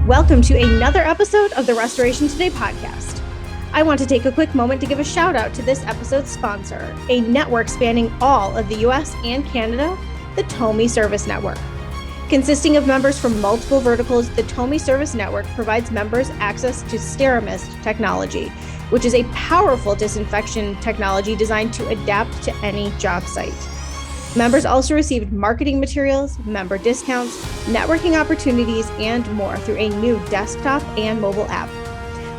Welcome to another episode of the Restoration Today podcast. I want to take a quick moment to give a shout out to this episode's sponsor, a network spanning all of the US and Canada, the TOMI Service Network. Consisting of members from multiple verticals, the TOMI Service Network provides members access to SteraMist technology, which is a powerful disinfection technology designed to adapt to any job site. Members also received marketing materials, member discounts, networking opportunities, and more through a new desktop and mobile app.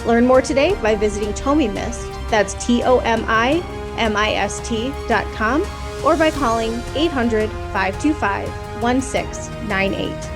Learn more today by visiting TOMIMIST, that's TOMIMIST.com, or by calling 800-525-1698.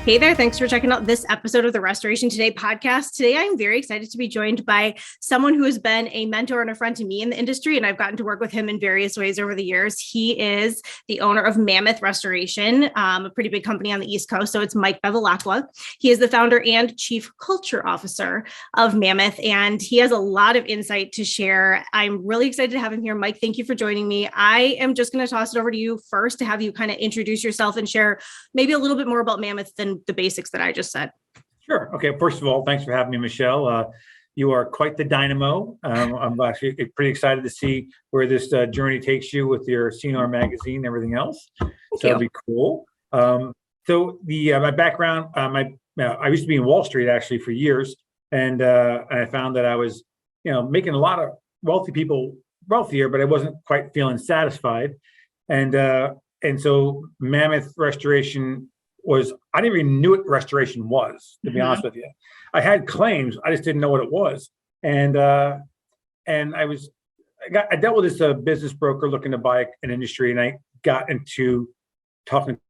Hey there, thanks for checking out this episode of the Restoration Today podcast. Today, I'm very excited to be joined by someone who has been a mentor and a friend to me in the industry, and I've gotten to work with him in various ways over the years. He is the owner of Mammoth Restoration, a pretty big company on the East Coast, so it's Mike Bevilacqua. He is the founder and chief culture officer of Mammoth, and he has a lot of insight to share. I'm really excited to have him here. Mike, thank you for joining me. I am just going to toss it over to you first to have you kind of introduce yourself and share maybe a little bit more about Mammoth than the basics that I just said. Sure. Okay. First of all, thanks for having me, Michelle. You are quite the dynamo. I'm actually pretty excited to see where this journey takes you with your CNR magazine and everything else. That'll be cool. My background, I used to be in Wall Street actually for years, and I found that I was, making a lot of wealthy people wealthier, but I wasn't quite feeling satisfied, and so Mammoth Restoration I didn't even knew what restoration was, to be honest with you. I had claims, I just didn't know what it was. And I dealt with this business broker looking to buy an industry, and I got into talking to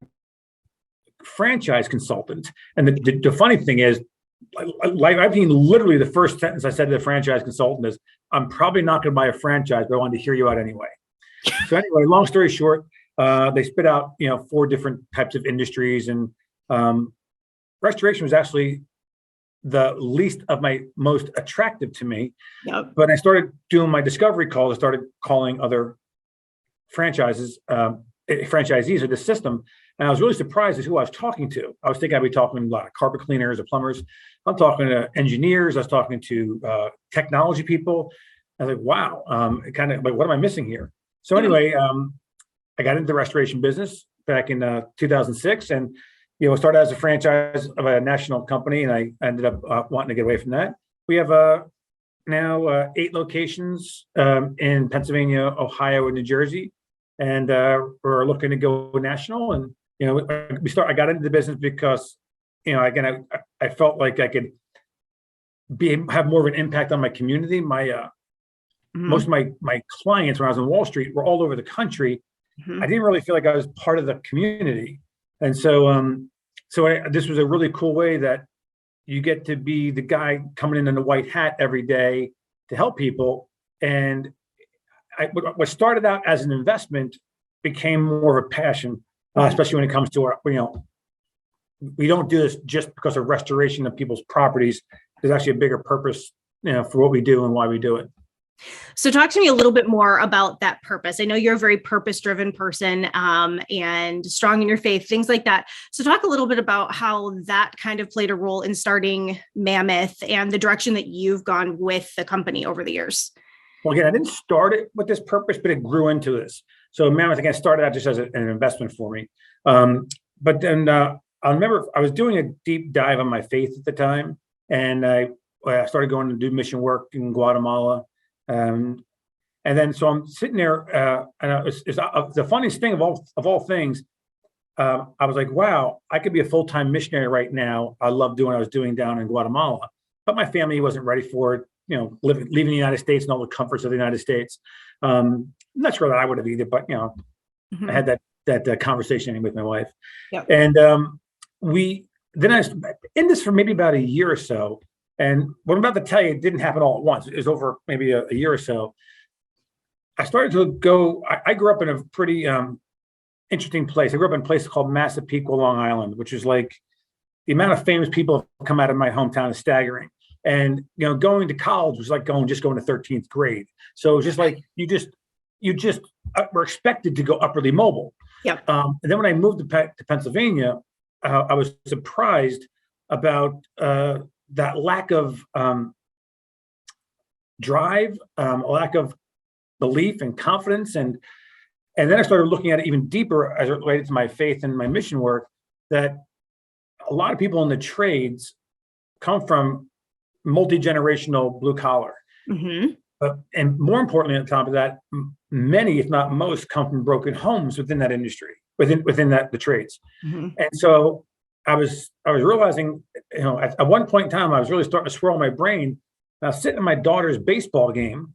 franchise consultants. And the funny thing is, I mean, literally the first sentence I said to the franchise consultant is, I'm probably not going to buy a franchise, but I wanted to hear you out anyway. So anyway, long story short, they spit out, 4 different types of industries, and restoration was actually the least of my most attractive to me. Yep. But I started doing my discovery calls. I started calling other franchisees of the system, and I was really surprised at who I was talking to. I was thinking I'd be talking to a lot of carpet cleaners or plumbers. I'm talking to engineers. I was talking to technology people. I was like, wow, kind of like, what am I missing here? So anyway, I got into the restoration business back in 2006, and started as a franchise of a national company, and I ended up wanting to get away from that. We have now 8 locations in Pennsylvania, Ohio, and New Jersey, and we're looking to go national. And I got into the business because again I felt like I could have more of an impact on my community. Most of my clients when I was in Wall Street were all over the country. I didn't really feel like I was part of the community. And so this was a really cool way that you get to be the guy coming in a white hat every day to help people. And what started out as an investment became more of a passion, especially when it comes to we don't do this just because of restoration of people's properties. There's actually a bigger purpose, for what we do and why we do it. So talk to me a little bit more about that purpose. I know you're a very purpose-driven person and strong in your faith, things like that. So talk a little bit about how that kind of played a role in starting Mammoth and the direction that you've gone with the company over the years. Well, again, I didn't start it with this purpose, but it grew into this. So Mammoth, again, started out just as an investment for me. But then I remember I was doing a deep dive on my faith at the time, and I started going to do mission work in Guatemala. And then so I'm sitting there, and it's the funniest thing of all things. I was like, wow, I could be a full-time missionary right now. I love doing what I was doing down in Guatemala, but my family wasn't ready for it. Leaving the United States and all the comforts of the United States. I'm not sure that I would have either, but I had that conversation with my wife. Yep. And I was in this for maybe about a year or so. And what I'm about to tell you, it didn't happen all at once. It was over maybe a year or so. I started to go, I grew up in a pretty interesting place. I grew up in a place called Massapequa, Long Island, which is like the amount of famous people have come out of my hometown is staggering. And, going to college was like going to 13th grade. So it was just like, you just were expected to go upwardly mobile. Yeah. And then when I moved to Pennsylvania, I was surprised about that lack of drive, a lack of belief and confidence. And then I started looking at it even deeper as it related to my faith and my mission work, that a lot of people in the trades come from multi-generational blue collar. Mm-hmm. And more importantly, on top of that, many, if not most, come from broken homes within that industry, within the trades. Mm-hmm. And so I was realizing, at one point in time, I was really starting to swirl my brain. I was sitting in my daughter's baseball game,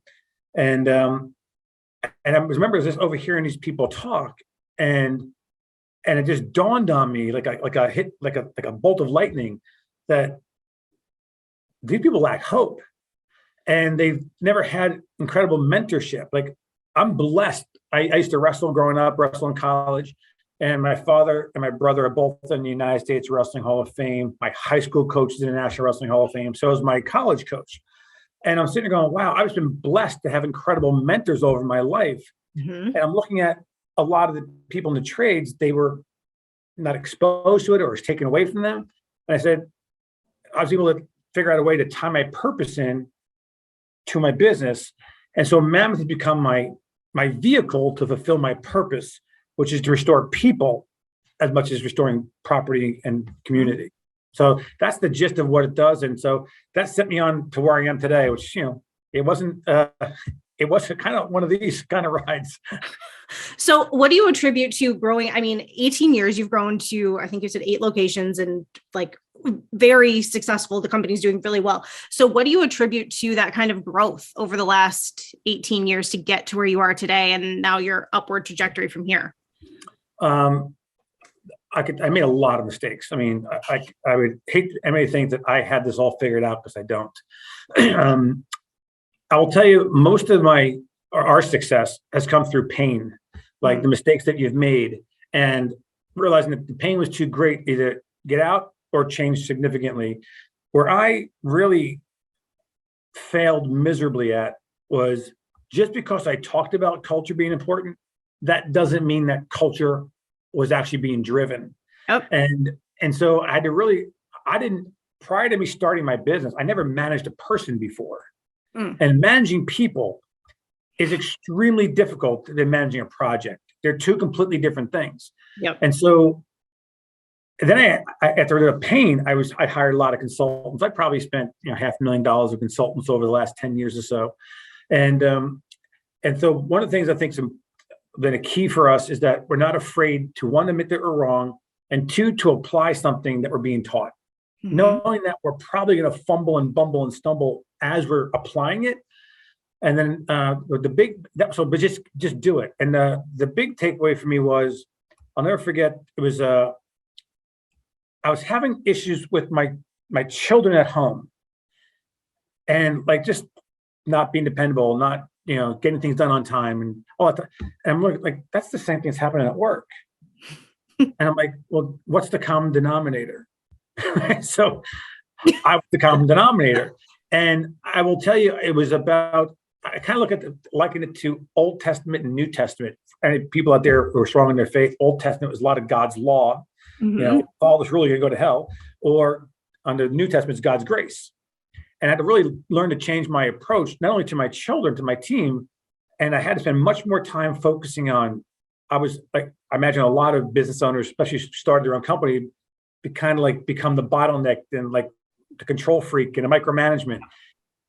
and I remember just overhearing these people talk, and it just dawned on me like a bolt of lightning, that these people lack hope, and they've never had incredible mentorship. Like, I'm blessed. I used to wrestle growing up, wrestle in college, and my father and my brother are both in the United States Wrestling Hall of Fame. My high school coach is in the National Wrestling Hall of Fame. So is my college coach. And I'm sitting there going, wow, I've just been blessed to have incredible mentors over my life. Mm-hmm. And I'm looking at a lot of the people in the trades, they were not exposed to it, or it was taken away from them. And I said, I was able to figure out a way to tie my purpose in to my business. And so Mammoth has become my vehicle to fulfill my purpose, which is to restore people as much as restoring property and community. So that's the gist of what it does. And so that set me on to where I am today, which, it wasn't kind of one of these kind of rides. So what do you attribute to growing? I mean, 18 years, you've grown to, I think you said 8 locations, and like very successful. The company's doing really well. So what do you attribute to that kind of growth over the last 18 years to get to where you are today, and now your upward trajectory from here? I made a lot of mistakes. I mean, I would hate anybody to think that I had this all figured out, because I don't. I will tell you, most of our success has come through pain, like the mistakes that you've made, and realizing that the pain was too great, either get out or change significantly. Where I really failed miserably at was, just because I talked about culture being important, that doesn't mean that culture was actually being driven. Yep. And so I had to prior to me starting my business, I never managed a person before. And managing people is extremely difficult than managing a project. They're two completely different things. Yep. And so then after the pain, I hired a lot of consultants. I probably spent $500,000 of consultants over the last 10 years or so. And so one of the things I think has been a key for us is that we're not afraid to, one, admit that we're wrong, and two, to apply something that we're being taught. Mm-hmm. Knowing that we're probably going to fumble and bumble and stumble as we're applying it. And then but just do it. And the big takeaway for me was, I'll never forget, it was I was having issues with my children at home, and like just not being dependable, not getting things done on time, and all that. And I'm like, that's the same thing that's happening at work. And I'm like, well, what's the common denominator? So I was the common denominator. And I will tell you, it was about, I kind of liken it to Old Testament and New Testament. And people out there who are strong in their faith, Old Testament was a lot of God's law, all this really going to go to hell. Or under the New Testament, it's God's grace. And I had to really learn to change my approach, not only to my children, to my team. And I had to spend much more time focusing on, I imagine a lot of business owners, especially started their own company, kind of like become the bottleneck and like the control freak and a micromanagement.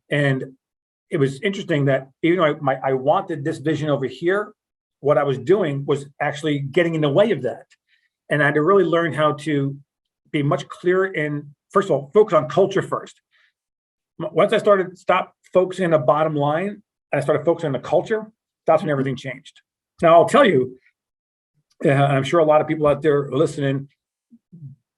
And it was interesting that even though I wanted this vision over here, what I was doing was actually getting in the way of that. And I had to really learn how to be much clearer in, first of all, focus on culture first. Once I stopped focusing on the bottom line, and I started focusing on the culture, that's when everything changed. Now, I'll tell you, I'm sure a lot of people out there listening,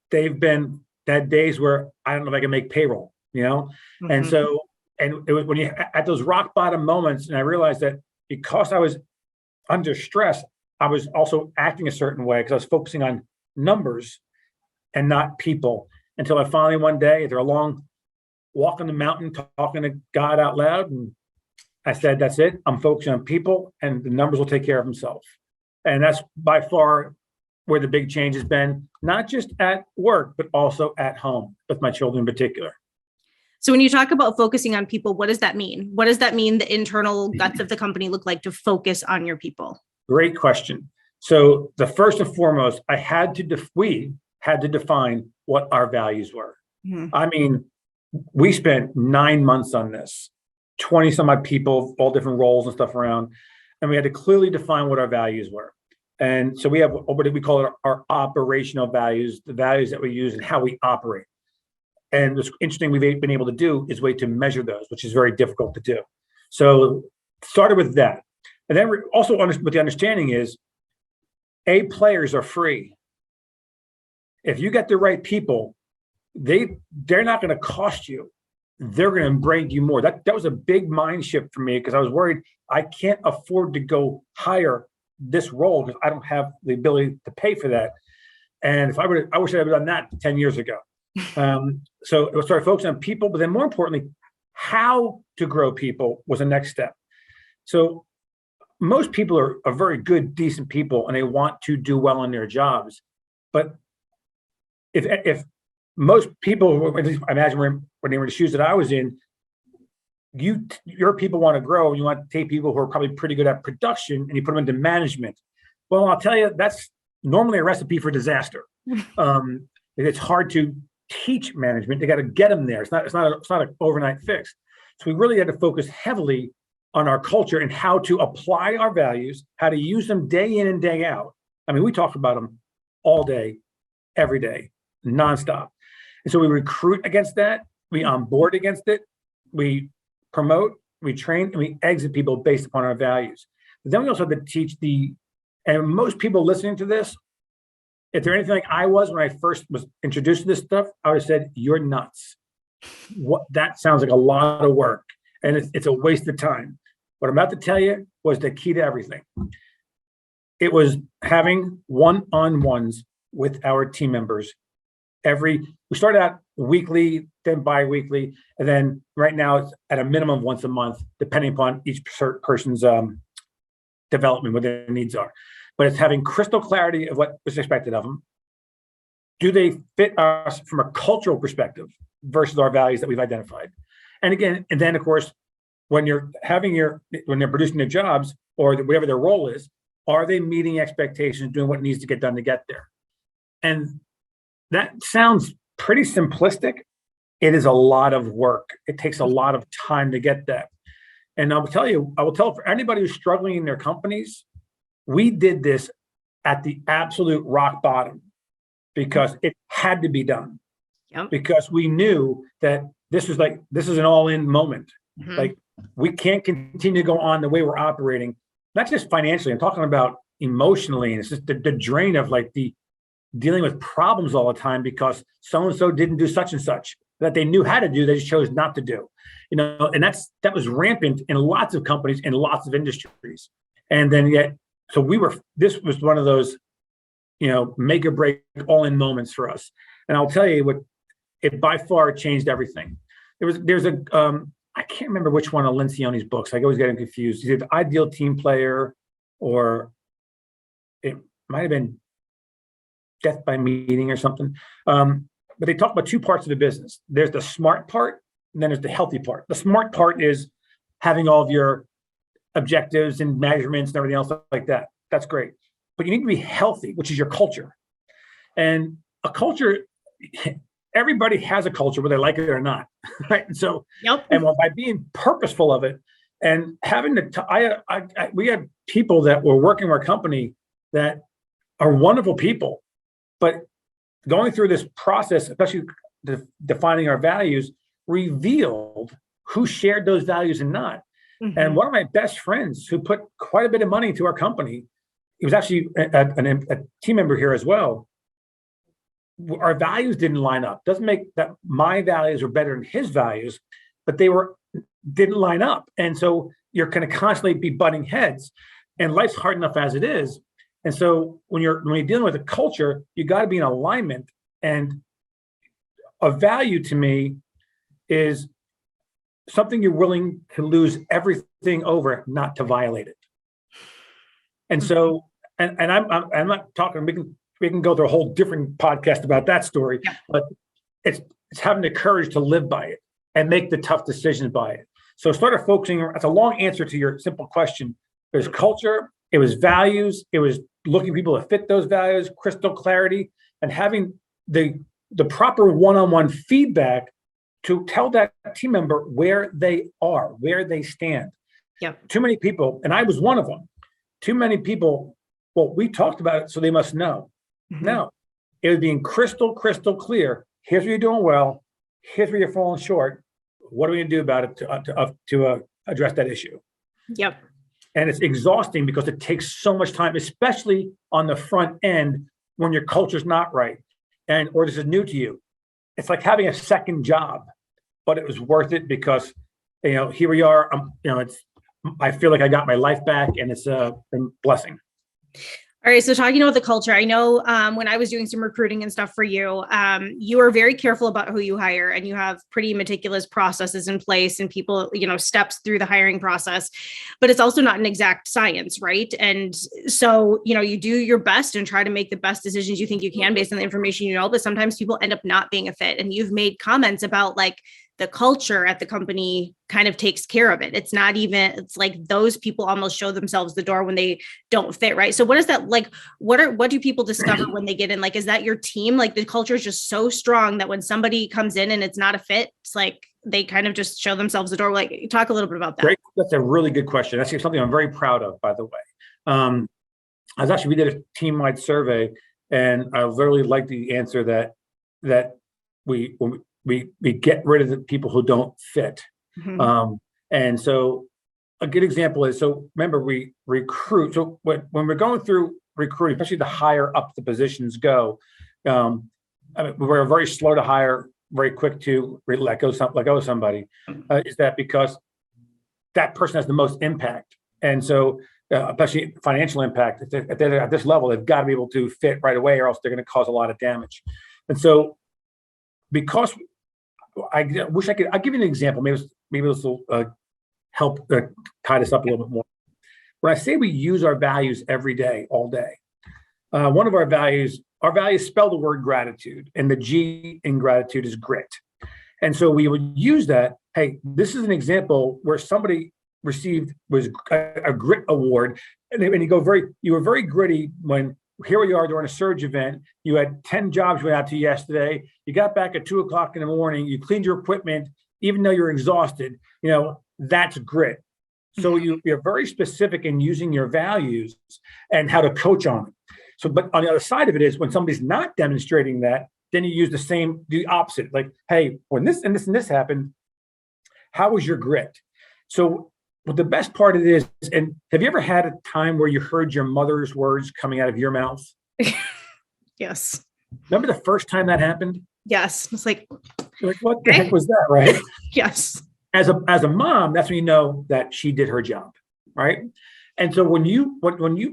they've been had days where I don't know if I can make payroll, Mm-hmm. And so, and it was when you at those rock bottom moments, and I realized that because I was under stress, I was also acting a certain way because I was focusing on numbers and not people, until I finally one day, after a long walk on the mountain, talking to God out loud, and I said, that's it. I'm focusing on people, and the numbers will take care of themselves. And that's by far where the big change has been, not just at work, but also at home with my children in particular. So when you talk about focusing on people, what does that mean? What does that mean the internal guts of the company look like to focus on your people? Great question. So the first and foremost, we had to define what our values were. Mm-hmm. I mean, we spent 9 months on this, 20 some odd people, all different roles and stuff around, and we had to clearly define what our values were. And so we have what we call it our operational values, the values that we use and how we operate. And what's interesting we've been able to do is way to measure those, which is very difficult to do. So started with that. And then also with the understanding is A, players are free. If you get the right people, they're not going to cost you. They're going to bring you more. That was a big mind shift for me because I was worried I can't afford to go hire this role because I don't have the ability to pay for that. And I wish I had done that 10 years ago. So it was started focusing on people, but then more importantly, how to grow people was the next step. So most people are very good, decent people, and they want to do well in their jobs. But if most people, I imagine when they were in the shoes that I was in, your people want to grow. You want to take people who are probably pretty good at production and you put them into management. Well, I'll tell you, that's normally a recipe for disaster. It's hard to teach management. They got to get them there. It's not an overnight fix. So we really had to focus heavily on our culture and how to apply our values, how to use them day in and day out. I mean, we talk about them all day, every day, nonstop. And so we recruit against that. We onboard against it. We promote, we train, and we exit people based upon our values. But then we also have to teach and most people listening to this, if they're anything like I was when I first was introduced to this stuff, I would have said, you're nuts. That sounds like a lot of work and it's a waste of time. What I'm about to tell you was the key to everything. It was having one-on-ones with our team members. We started out weekly, then bi-weekly, and then right now it's at a minimum once a month, depending upon each person's development, what their needs are. But it's having crystal clarity of what was expected of them. Do they fit us from a cultural perspective versus our values that we've identified? And again, and then of course, when they're producing their jobs or whatever their role is, are they meeting expectations, doing what needs to get done to get there? And that sounds pretty simplistic. It is a lot of work. It takes a lot of time to get that. And I will tell for anybody who's struggling in their companies, we did this at the absolute rock bottom because it had to be done. Yep. Because we knew that this is an all-in moment. Mm-hmm. Like we can't continue to go on the way we're operating, not just financially. I'm talking about emotionally, and it's just the drain of the dealing with problems all the time because so-and-so didn't do such and such that they knew how to do, they just chose not to do, and that was rampant in lots of companies in lots of industries. And then this was one of those, make or break all in moments for us. And I'll tell you it by far changed everything. There's I can't remember which one of Lencioni's books. I always get him confused. He's the Ideal Team Player, or it might have been Death by Meeting or something. But they talk about two parts of the business. There's the smart part, and then there's the healthy part. The smart part is having all of your objectives and measurements and everything else like that. That's great. But you need to be healthy, which is your culture. And a culture, everybody has a culture, whether they like it or not, right? And so, yep. And by being purposeful of it and having we had people that were working in our company that are wonderful people, but going through this process, especially defining our values, revealed who shared those values and not. Mm-hmm. And one of my best friends who put quite a bit of money into our company, he was actually a team member here as well. Our values didn't line up. Doesn't make that my values were better than his values, but didn't line up. And so you're going to constantly be butting heads, and life's hard enough as it is. And so when you're dealing with a culture, you got to be in alignment. And a value to me is something you're willing to lose everything over, not to violate it. And so, and I'm not talking, we can go through a whole different podcast about that story, but it's having the courage to live by it and make the tough decisions by it. So I started focusing, that's a long answer to your simple question. It was culture, it was values, it was looking for people to fit those values, crystal clarity, and having the proper one-on-one feedback to tell that team member where they are, where they stand. Yep. Too many people, and I was one of them, too many people, well, we talked about it, so they must know. Mm-hmm. No, it was being crystal clear. Here's where you're doing well. Here's where you're falling short. What are we going to do about it to address that issue? Yep. And it's exhausting because it takes so much time, especially on the front end when your culture's not right or this is new to you. It's like having a second job, but it was worth it because, here we are. I feel like I got my life back, and it's a blessing. All right. So talking about the culture, I know when I was doing some recruiting and stuff for you, you are very careful about who you hire, and you have pretty meticulous processes in place and people, steps through the hiring process, but it's also not an exact science, right? And so, you do your best and try to make the best decisions you think you can based on the information but sometimes people end up not being a fit. And you've made comments about the culture at the company kind of takes care of it. It's not even, it's like those people almost show themselves the door when they don't fit, right? So what is that like? What do people discover when they get in? Is that your team? The culture is just so strong that when somebody comes in and it's not a fit, it's like they kind of just show themselves the door. Talk a little bit about that. Great. That's a really good question. That's something I'm very proud of, by the way. We did a team-wide survey, and I literally like the answer that we get rid of the people who don't fit. Mm-hmm. And so a good example is, remember, we recruit. So when we're going through recruiting, especially the higher up the positions go, we're very slow to hire, very quick to let go of somebody. Is that because that person has the most impact? And so especially financial impact, if they're at this level, they've got to be able to fit right away, or else they're going to cause a lot of damage. And so because I wish I could, I'll give you an example. Maybe this will help tie this up a little bit more. When I say we use our values every day, all day, one of our values spell the word gratitude, and the G in gratitude is grit. And so we would use that. Hey, this is an example where somebody received a grit award, and you were very gritty when. Here we are during a surge event. You had 10 jobs you went out to yesterday. You got back at 2:00 in the morning. You cleaned your equipment, even though you're exhausted. That's grit. So you're very specific in using your values and how to coach on it. So, but on the other side of it is when somebody's not demonstrating that, then you use the opposite. Like, hey, when this and this and this happened, how was your grit? So, well, the best part of it is, and have you ever had a time where you heard your mother's words coming out of your mouth? Yes. Remember the first time that happened? Yes. It's like, what the heck was that, right? Yes. As a mom, that's when you know that she did her job, right? And so when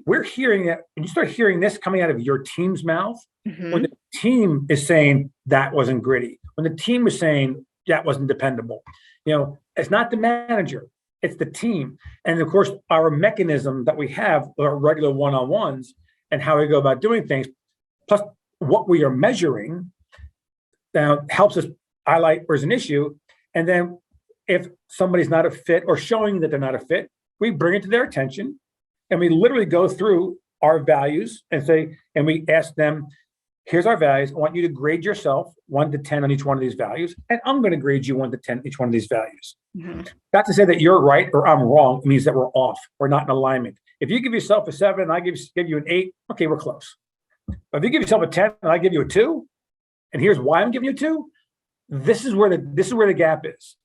we're hearing that, when you start hearing this coming out of your team's mouth, mm-hmm. when the team is saying that wasn't gritty, when the team is saying that wasn't dependable, it's not the manager. It's the team. And of course, our mechanism that we have are regular one-on-ones and how we go about doing things, plus what we are measuring, helps us highlight where's an issue. And then if somebody's not a fit or showing that they're not a fit, we bring it to their attention, and we literally go through our values and we ask them, here's our values. I want you to grade yourself 1 to 10 on each one of these values. And I'm going to grade you 1 to 10 each one of these values. Mm-hmm. Not to say that you're right or I'm wrong. It means that we're off. We're not in alignment. If you give yourself a 7 and I give you an 8, okay, we're close. But if you give yourself a 10 and I give you a 2, and here's why I'm giving you a 2, this is where the gap is.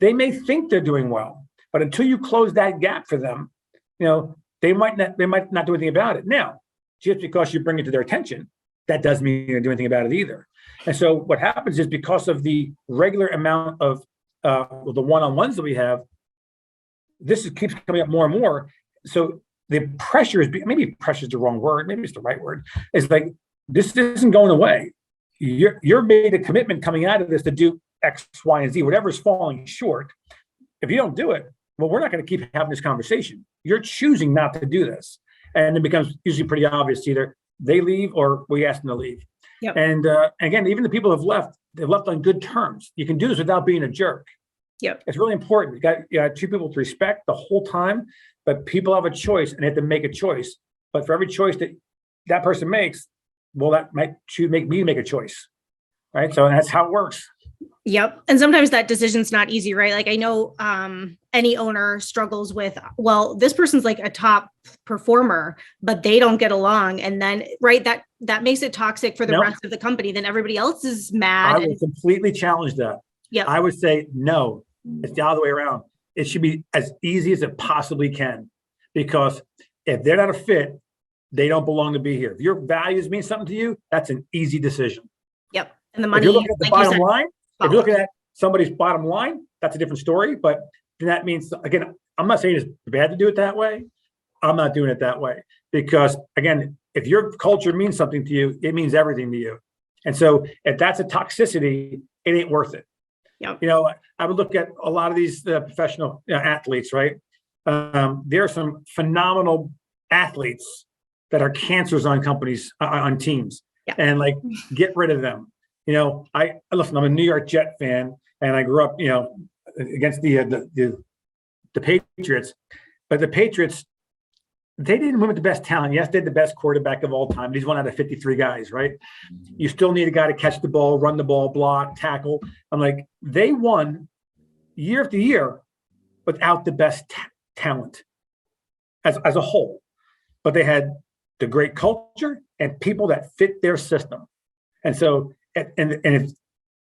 They may think they're doing well, but until you close that gap for them, they might not do anything about it. Now, just because you bring it to their attention, that doesn't mean you're going to do anything about it either. And so what happens is, because of the regular amount of the one-on-ones that we have, keeps coming up more and more. So the pressure maybe pressure is the wrong word, maybe it's the right word. It's like, this isn't going away. You're made a commitment coming out of this to do X, Y, and Z, whatever's falling short. If you don't do it, well, we're not going to keep having this conversation. You're choosing not to do this. And it becomes usually pretty obvious. Either they leave or we ask them to leave. Yep. And again, even the people who have left, they've left on good terms. You can do this without being a jerk. Yep. It's really important. You got two people to respect the whole time, but people have a choice and they have to make a choice. But for every choice that person makes, well, that might make me make a choice, right? So that's how it works. Yep. And sometimes that decision's not easy, right? Like I know any owner struggles with, well, this person's like a top performer, but they don't get along. And then, right, that makes it toxic for the rest of the company. Then everybody else is mad. I would completely challenge that. Yeah. I would say, no, it's the other way around. It should be as easy as it possibly can, because if they're not a fit, they don't belong to be here. If your values mean something to you, that's an easy decision. Yep. And the money, if you're looking at the like bottom line, if you're looking follows. at somebody's bottom line, that's a different story. But then that means, again, I'm not saying it's bad to do it that way. I'm not doing it that way because, again, if your culture means something to you, it means everything to you. And so if that's a toxicity, it ain't worth it. Yep. I would look at a lot of these professional athletes, right? There are some phenomenal athletes that are cancers on companies, on teams, and like get rid of them. Listen, I'm a New York Jet fan, and I grew up, against the Patriots, but the Patriots, they didn't win with the best talent. Yes, they had the best quarterback of all time. He's one out of 53 guys, right? You still need a guy to catch the ball, run the ball, block, tackle. I'm like, they won year after year without the best talent as a whole, but they had the great culture and people that fit their system. And so, and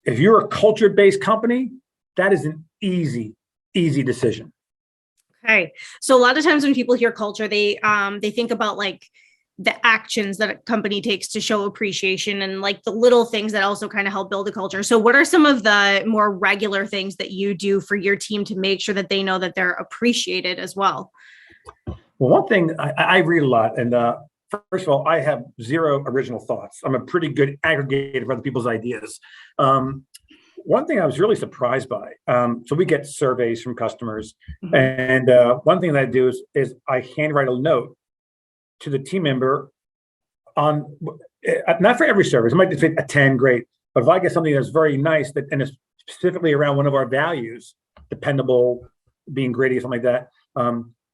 if you're a culture-based company, that is an easy decision. Okay. So a lot of times when people hear culture, they think about like the actions that a company takes to show appreciation and like the little things that also kind of help build a culture. So what are some of the more regular things that you do for your team to make sure that they know that they're appreciated as well? Well, one thing I read a lot, and first of all, I have zero original thoughts. I'm a pretty good aggregator of other people's ideas. One thing I was really surprised by, so we get surveys from customers, and one thing that I do is I handwrite a note to the team member on, not for every survey, I might just say a 10, great, but if I get something that's very nice and it's specifically around one of our values, dependable, being gritty, something like that,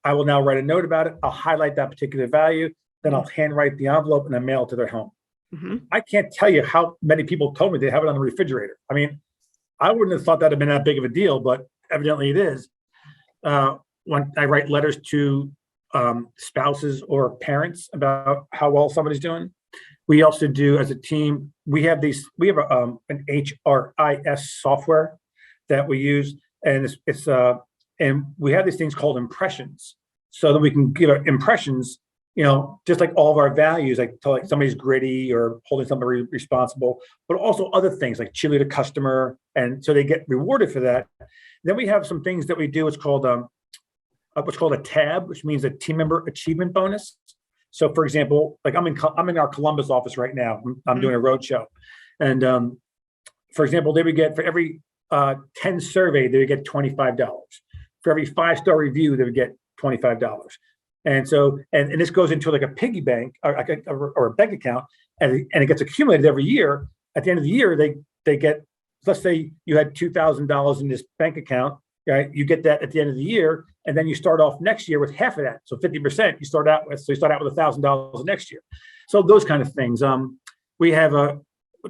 I will now write a note about it. I'll highlight that particular value, then I'll handwrite the envelope and I mail it to their home. I can't tell you how many people told me they have it on the refrigerator. I mean, I wouldn't have thought that had been that big of a deal, but evidently it is. When I write letters to spouses or parents about how well somebody's doing, we also do as a team. We have an HRIS software that we use, and and we have these things called impressions, so that we can give impressions. Just like all of our values, like somebody's gritty or holding somebody responsible, but also other things like chili to customer. And so they get rewarded for that. Then we have some things that we do. It's called what's called a tab, which means a team member achievement bonus. So for example, like I'm in our Columbus office right now. I'm doing a road show. And for example, they would get, for every 10 survey, they would get $25. For every 5-star review, they would get $25. And so, and this goes into like a piggy bank or a bank account, and it gets accumulated every year. At the end of the year, they get, let's say you had $2,000 in this bank account, right? You get that at the end of the year, and then you start off next year with half of that. So 50% you start out with. So you start out with $1,000 next year. So those kind of things. We have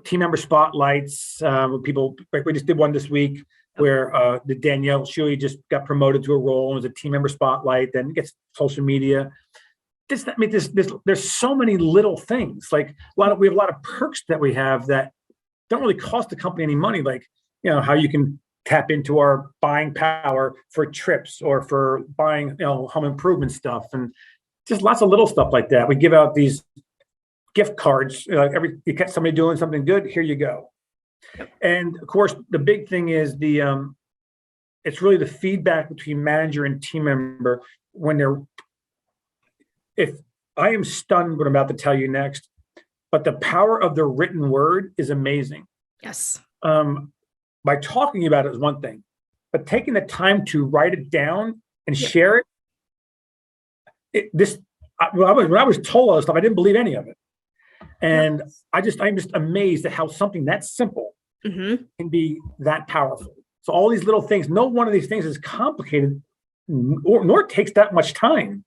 team member spotlights. We just did one this week where the Danielle Shuey just got promoted to a role as a team member spotlight, then gets social media. There's so many little things. Like we have a lot of perks that we have that don't really cost the company any money. Like, how you can tap into our buying power for trips or for buying, home improvement stuff, and just lots of little stuff like that. We give out these gift cards. You catch somebody doing something good, here you go. And of course, the big thing is it's really the feedback between manager and team member if I am stunned what I'm about to tell you next, but the power of the written word is amazing. Yes. By talking about it is one thing, but taking the time to write it down and share it. When I was told all this stuff, I didn't believe any of it. And I'm just amazed at how something that simple can be that powerful. So all these little things, no one of these things is complicated, nor takes that much time.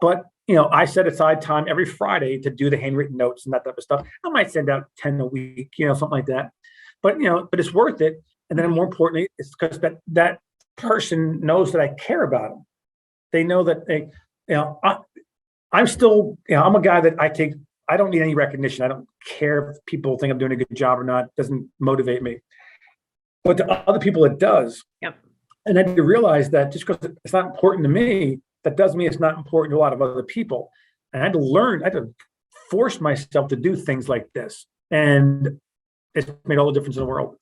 But I set aside time every Friday to do the handwritten notes and that type of stuff. I might send out 10 a week, something like that. But but it's worth it. And then more importantly, it's because that person knows that I care about them. They know that I'm still, I'm a guy that I don't need any recognition. I don't care if people think I'm doing a good job or not. It doesn't motivate me. But to other people, it does. Yep. And then to realize that just because it's not important to me, that doesn't mean it's not important to a lot of other people. And I had to force myself to do things like this. And it's made all the difference in the world.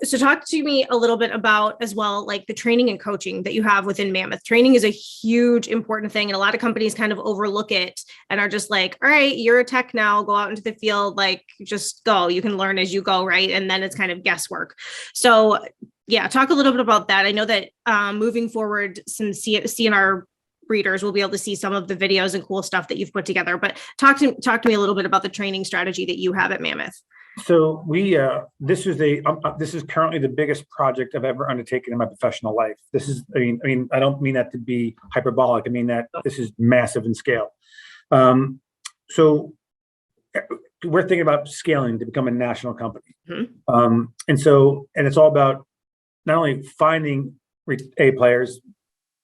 So talk to me a little bit about as well, like the training and coaching that you have within Mammoth. Training is a huge, important thing. And a lot of companies kind of overlook it and are just like, all right, you're a tech now, go out into the field, like just go, you can learn as you go. Right. And then it's kind of guesswork. So yeah, talk a little bit about that. I know that moving forward, some CNR readers will be able to see some of the videos and cool stuff that you've put together, but talk to me a little bit about the training strategy that you have at Mammoth. So this is currently the biggest project I've ever undertaken in my professional life. This is, I mean, I don't mean that to be hyperbolic. I mean that this is massive in scale. So we're thinking about scaling to become a national company. And it's all about not only finding A players,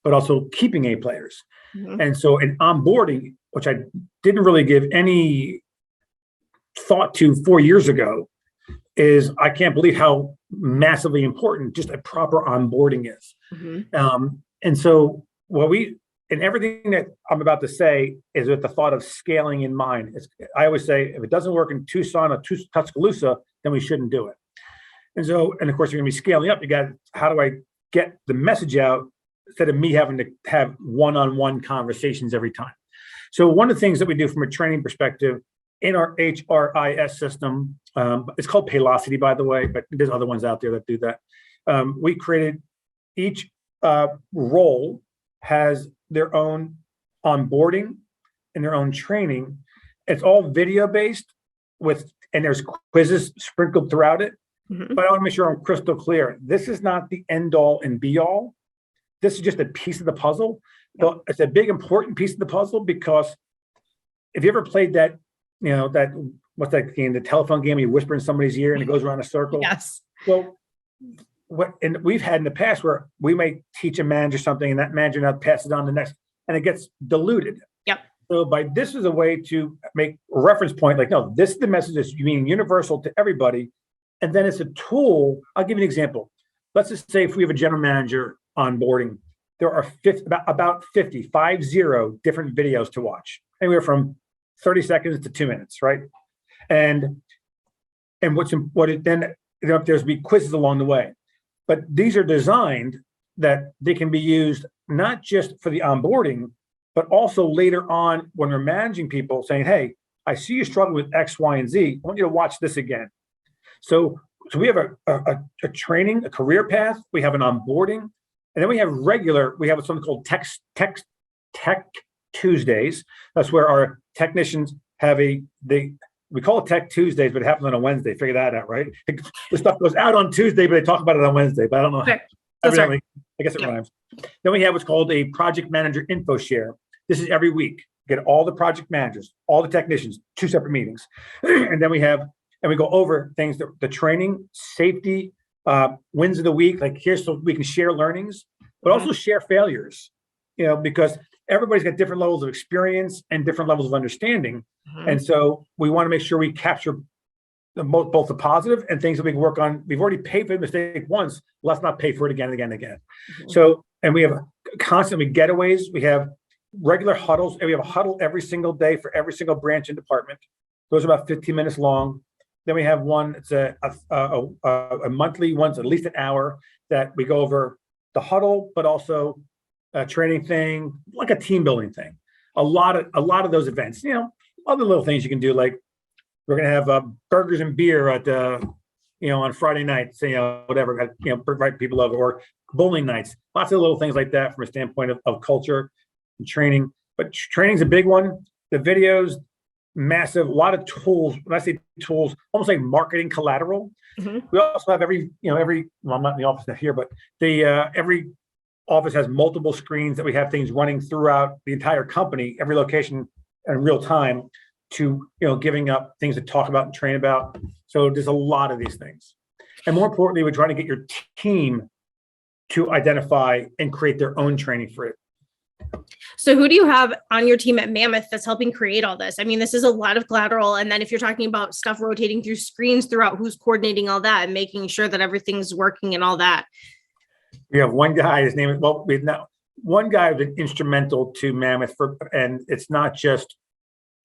but also keeping A players. And so in onboarding, which I didn't really give any thought to 4 years ago, is I can't believe how massively important just a proper onboarding is. And so everything that I'm about to say is with the thought of scaling in mind. I always say, if it doesn't work in Tucson or Tuscaloosa, then we shouldn't do it. And of course, you're going to be scaling up. How do I get the message out instead of me having to have one-on-one conversations every time? So one of the things that we do from a training perspective in our HRIS system, it's called Paylocity, by the way, but there's other ones out there that do that. We created, each role has their own onboarding and their own training. It's all video-based and there's quizzes sprinkled throughout it. But I want to make sure I'm crystal clear. This is not the end all and be all. This is just a piece of the puzzle. But it's a big, important piece of the puzzle, because if you ever played that, what's that game, the telephone game, you whisper in somebody's ear and it goes around a circle. Yes. Well, and we've had in the past where we may teach a manager something and that manager now passes it on to the next, and it gets diluted. Yep. So this is a way to make a reference point, like, no, this is the message that's being universal to everybody. And then it's a tool. I'll give you an example. Let's just say if we have a general manager onboarding, there are about 50 different videos to watch, anywhere from 30 seconds to 2 minutes, right? And there's be quizzes along the way. But these are designed that they can be used not just for the onboarding, but also later on when we're managing people, saying, hey, I see you struggle with X, Y, and Z. I want you to watch this again. So we have a training, a career path. We have an onboarding, and then we have something called Tech Tuesdays. That's where our technicians have we call it Tech Tuesdays, but it happens on a Wednesday. Figure that out, right? The stuff goes out on Tuesday, but they talk about it on Wednesday. But I don't know. Okay. Right. I guess it rhymes. Then we have what's called a project manager info share. This is every week. Get all the project managers, all the technicians, 2 separate meetings, and then we go over things that the training, safety, wins of the week. Like, here's so we can share learnings, but also share failures. Because everybody's got different levels of experience and different levels of understanding, and so we want to make sure we capture both the positive and things that we can work on. We've already paid for the mistake once. Let's not pay for it again and again and again. So, and we have constantly getaways. We have regular huddles, and we have a huddle every single day for every single branch and department. Those are about 15 minutes long. Then we have one, it's a monthly one, at least an hour, that we go over the huddle, but also a training thing, like a team building thing. A lot of those events, other little things you can do, like we're going to have burgers and beer at on Friday nights, whatever, invite people over, or bowling nights, lots of little things like that from a standpoint of culture and training. But training's a big one. The videos, massive, a lot of tools. When I say tools, almost like marketing collateral. Mhm. We also have well, I'm not in the office here, but every office has multiple screens that we have things running throughout the entire company, every location in real time to, giving up things to talk about and train about. So there's a lot of these things. And more importantly, we're trying to get your team to identify and create their own training for it. So who do you have on your team at Mammoth that's helping create all this? I mean, this is a lot of collateral. And then if you're talking about stuff rotating through screens throughout, who's coordinating all that and making sure that everything's working and all that? We have one guy, his name is, one guy who's been instrumental to Mammoth and it's not just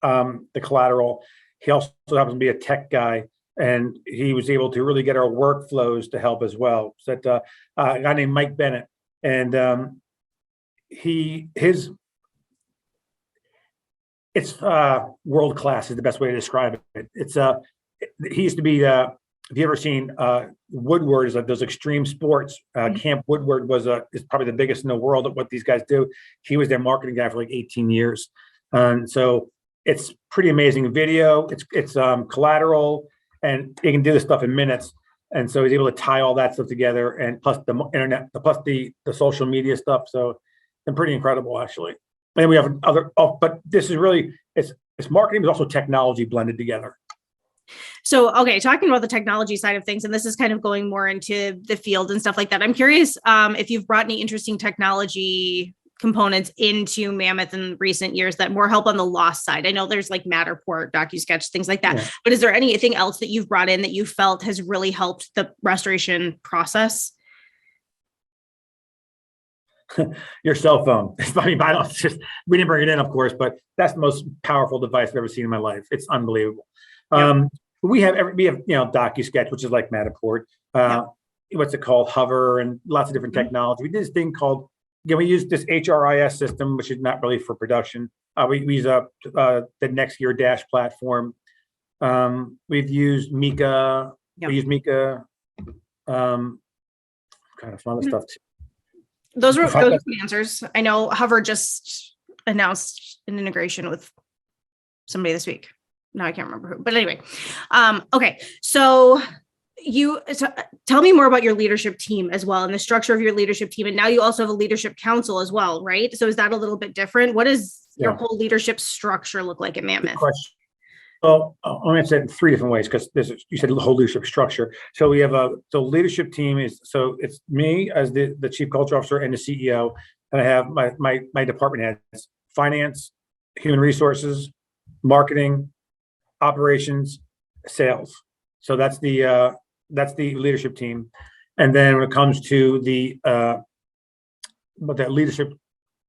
the collateral. He also happens to be a tech guy, and he was able to really get our workflows to help as well. So that a guy named Mike Bennett, and it's world class is the best way to describe it. It's he used to be if you ever seen Woodward, is like those extreme sports. Camp Woodward is probably the biggest in the world at what these guys do. He was their marketing guy for like 18 years, and so it's pretty amazing video. It's collateral, and you can do this stuff in minutes. And so he's able to tie all that stuff together, and plus the internet, plus the social media stuff. So it's pretty incredible, actually. And we have but this is really it's marketing, but also technology blended together. So, okay, talking about the technology side of things, and this is kind of going more into the field and stuff like that. I'm curious if you've brought any interesting technology components into Mammoth in recent years that more help on the loss side. I know there's like Matterport, DocuSketch, things like that. Yeah. But is there anything else that you've brought in that you felt has really helped the restoration process? Your cell phone. I mean, we didn't bring it in, of course, but that's the most powerful device I've ever seen in my life. It's unbelievable. Yep. We have DocuSketch, which is like Matterport. What's it called? Hover, and lots of different technology. We did this thing called, we use this HRIS system, which is not really for production. We use the Next Year Dash platform. We've used Mika. Yep. We use Mika. Kind of some other stuff too. Those were good answers. I know Hover just announced an integration with somebody this week. Now I can't remember who, but anyway. Okay, so tell me more about your leadership team as well, and the structure of your leadership team. And now you also have a leadership council as well, right? So is that a little bit different? What does your whole leadership structure look like at Mammoth? Well, I'm going to answer it in three different ways, because you said the whole leadership structure. So we have the leadership team it's me as the chief culture officer and the CEO, and I have my department heads: finance, human resources, marketing, operations, sales. So that's the leadership team. And then when it comes to the leadership,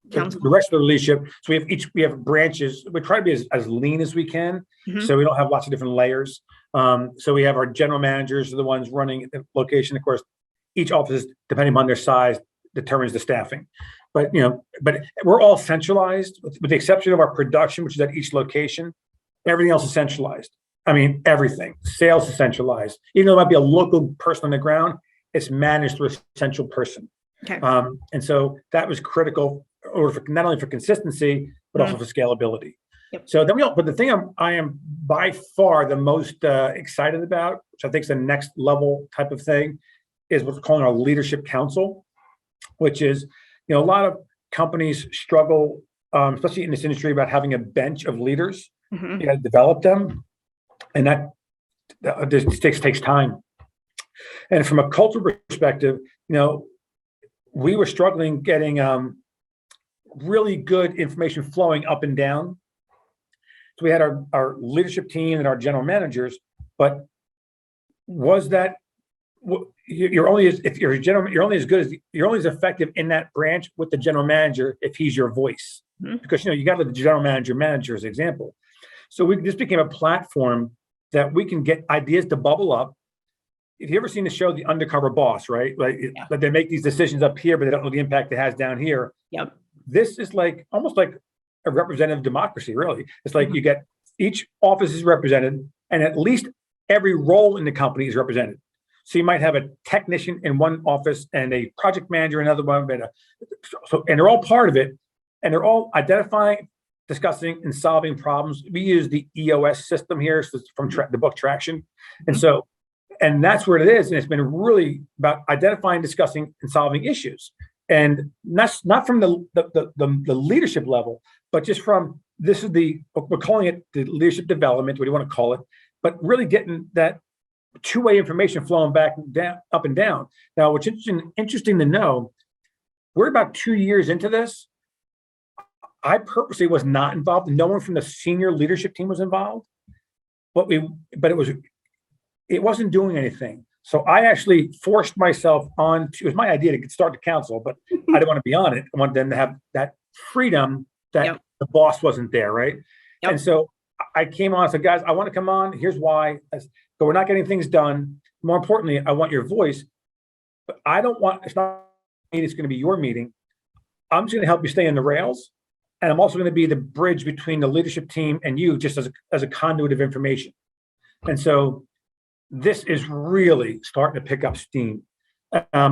the rest of the leadership, so we have branches. We try to be as lean as we can, so we don't have lots of different layers. So we have our general managers are the ones running the location. Of course, each office, depending on their size, determines the staffing. But we're all centralized, with the exception of our production, which is at each location. Everything else is centralized. I mean, everything. Sales is centralized. Even though it might be a local person on the ground, it's managed through a central person. Okay. And so that was critical, not only for consistency, but also for scalability. Yep. So then but the thing I am by far the most excited about, which I think is the next level type of thing, is what's calling our leadership council, which is, a lot of companies struggle, especially in this industry, about having a bench of leaders. You got to develop them, and that just takes time. And from a cultural perspective, we were struggling getting really good information flowing up and down. So we had our leadership team and our general managers, but you're only as effective in that branch with the general manager if he's your voice, because you got to let the general manager as an example. So this became a platform that we can get ideas to bubble up. If you ever seen the show The Undercover Boss, right? Like they make these decisions up here, but they don't know the impact it has down here. Yep. This is almost like a representative democracy, really. It's like you get each office is represented, and at least every role in the company is represented. So you might have a technician in one office and a project manager in another one, and they're all part of it, and they're all identifying discussing and solving problems. We use the EOS system here, so it's from the book Traction. And that's where it is. And it's been really about identifying, discussing, and solving issues. And that's not from the leadership level, but just from we're calling it the leadership development, what do you want to call it? But really getting that two-way information flowing back down, up and down. Now, what's interesting to know, we're about 2 years into this. I purposely was not involved. No one from the senior leadership team was involved, but it wasn't doing anything. So I actually forced myself on to, it was my idea to start the council, but I didn't want to be on it. I wanted them to have that freedom that the boss wasn't there, right? And so I came on and said, guys, I want to come on. Here's why. But we're not getting things done. More importantly, I want your voice. But I don't want, it's not me, it's going to be your meeting. I'm just going to help you stay on the rails. And I'm also going to be the bridge between the leadership team and you, just as a conduit of information. And so this is really starting to pick up steam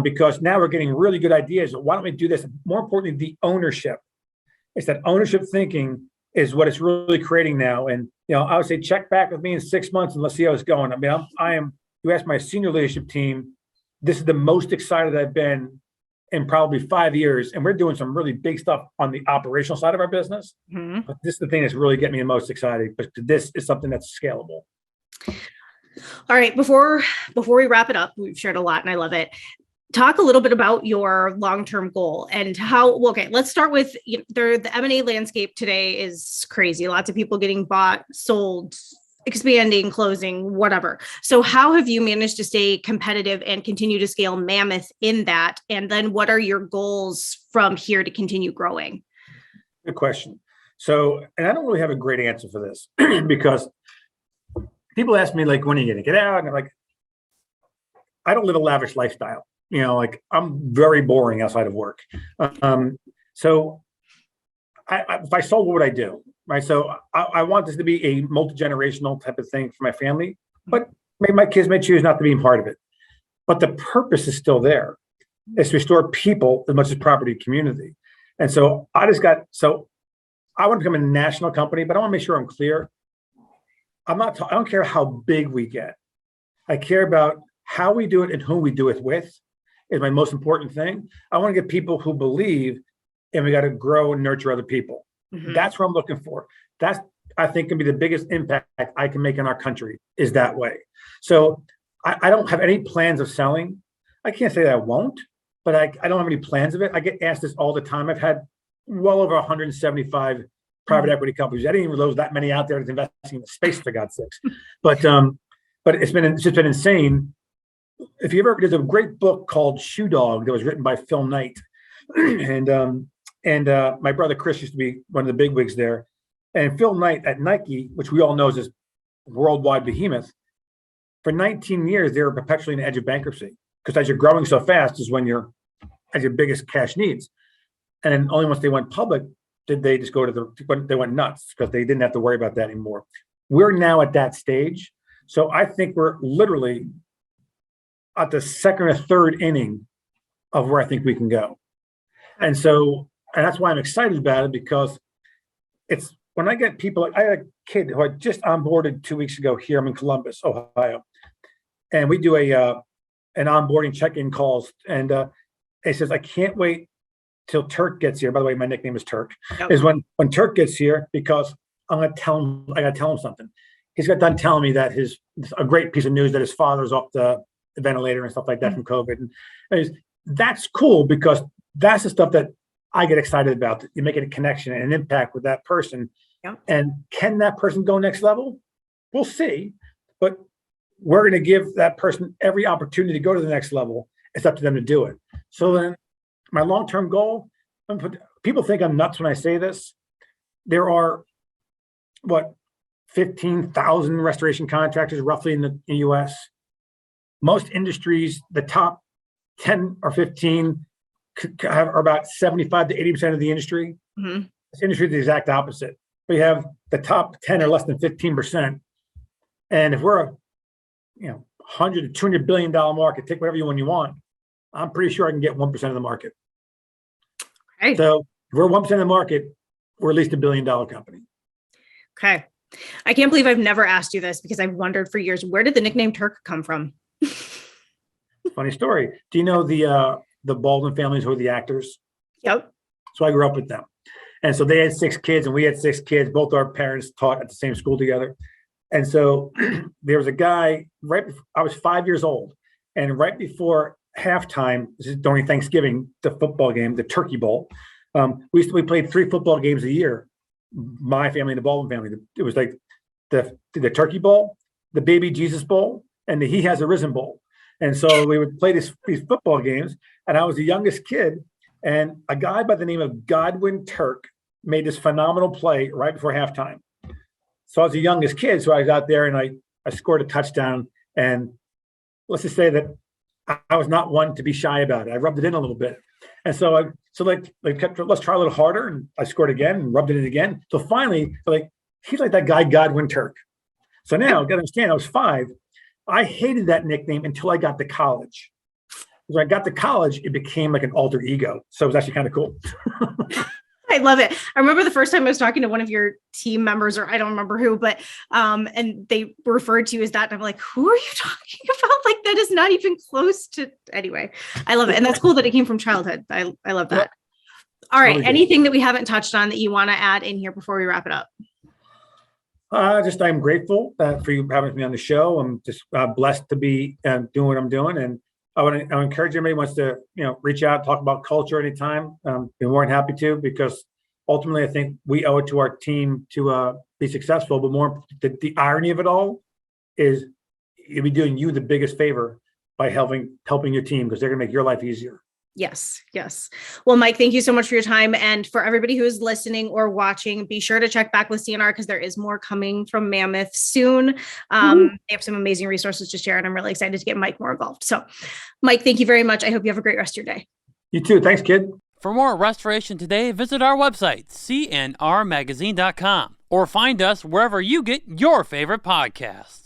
because now we're getting really good ideas. Why don't we do this? More importantly, the ownership. It's that ownership thinking is what it's really creating now. And, I would say check back with me in 6 months and let's see how it's going. I mean, you ask my senior leadership team, this is the most excited I've been in probably 5 years. And we're doing some really big stuff on the operational side of our business. But this is the thing that's really getting me the most excited, but this is something that's scalable. All right. Before we wrap it up, we've shared a lot and I love it. Talk a little bit about your long-term goal and how, let's start with the M&A landscape today is crazy. Lots of people getting bought, sold, expanding, closing, whatever. So how have you managed to stay competitive and continue to scale Mammoth in that? And then what are your goals from here to continue growing? Good question. So, and I don't really have a great answer for this because people ask me, like, when are you going to get out? And I'm like, I don't live a lavish lifestyle. I'm very boring outside of work. So if I sold, what would I do? Right. So I want this to be a multi-generational type of thing for my family, but maybe my kids may choose not to be a part of it. But the purpose is still there. It's to restore people as much as property and community. And so I want to become a national company, but I want to make sure I'm clear. I don't care how big we get. I care about how we do it and who we do it with is my most important thing. I want to get people who believe, and we got to grow and nurture other people. That's what I'm looking for. That's, I think, can be the biggest impact I can make in our country is that way. So I don't have any plans of selling. I can't say that I won't, but I don't have any plans of it. I get asked this all the time. I've had well over 175 private equity companies. I didn't even realize that many out there that's investing in the space, for God's sakes. But it's just been insane. If you ever, there's a great book called Shoe Dog that was written by Phil Knight, and my brother Chris used to be one of the bigwigs there. And Phil Knight at Nike, which we all know is this worldwide behemoth, for 19 years they were perpetually on the edge of bankruptcy because as you're growing so fast is when you're at your biggest cash needs. And then only once they went public did they just go they went nuts because they didn't have to worry about that anymore. We're now at that stage. So I think we're literally at the second or third inning of where I think we can go. And that's why I'm excited about it, because it's when I get people, I had a kid who I just onboarded 2 weeks ago here. I'm in Columbus, Ohio. And we do an onboarding check-in calls. And he says, I can't wait till Turk gets here. By the way, my nickname is Turk. Yep. Is when Turk gets here, because I got to tell him something. He's got done telling me that a great piece of news that his father's off the ventilator and stuff like that from COVID. And that's cool because that's the stuff that I get excited about. You're making a connection and an impact with that person. Yeah. And can that person go next level? We'll see. But we're going to give that person every opportunity to go to the next level. It's up to them to do it. So then my long-term goal, people think I'm nuts when I say this. There are, 15,000 restoration contractors roughly in the U.S. Most industries, the top 10 or 15 are about 75 to 80% of the industry. This industry is the exact opposite. We have the top 10 or less than 15%. And if we're a 100 to $200 billion market, take whatever one you want, I'm pretty sure I can get 1% of the market. Okay. So if we're 1% of the market, we're at least $1 billion company. Okay. I can't believe I've never asked you this because I've wondered for years, where did the nickname Turk come from? Funny story. Do you know the Baldwin families who are the actors? Yep. So I grew up with them. And so they had 6 kids and we had 6 kids. Both our parents taught at the same school together. And so there was a guy I was 5 years old, and right before halftime, this is during Thanksgiving, the football game, the Turkey Bowl. We played 3 football games a year. My family and the Baldwin family. It was like the Turkey Bowl, the Baby Jesus Bowl, and the He Has Arisen Bowl. And so we would play these football games, and I was the youngest kid. And a guy by the name of Godwin Turk made this phenomenal play right before halftime. So I was the youngest kid, so I was out there and I scored a touchdown. And let's just say that I was not one to be shy about it. I rubbed it in a little bit. And so let's try a little harder. And I scored again and rubbed it in again. So finally, he's like that guy, Godwin Turk. So now, you got to understand, I was 5. I hated that nickname until I got to college. When I got to college, it became like an alter ego. So it was actually kind of cool. I love it. I remember the first time I was talking to one of your team members, or I don't remember who, but and they referred to you as that. And I'm like, who are you talking about? Like, that is not even close to, anyway, I love it. And that's cool that it came from childhood. I love that. All right. Anything that we haven't touched on that you want to add in here before we wrap it up? I'm grateful for you having me on the show. I'm just blessed to be doing what I'm doing. And I would encourage anybody who wants to, reach out, talk about culture anytime. Be more than happy to, because ultimately I think we owe it to our team to be successful. But more, the irony of it all is you'll be doing you the biggest favor by helping your team, because they're going to make your life easier. Yes. Yes. Well, Mike, thank you so much for your time. And for everybody who is listening or watching, be sure to check back with CNR, because there is more coming from Mammoth soon. They have some amazing resources to share, and I'm really excited to get Mike more involved. So, Mike, thank you very much. I hope you have a great rest of your day. You too. Thanks, kid. For more Restoration Today, visit our website, cnrmagazine.com, or find us wherever you get your favorite podcasts.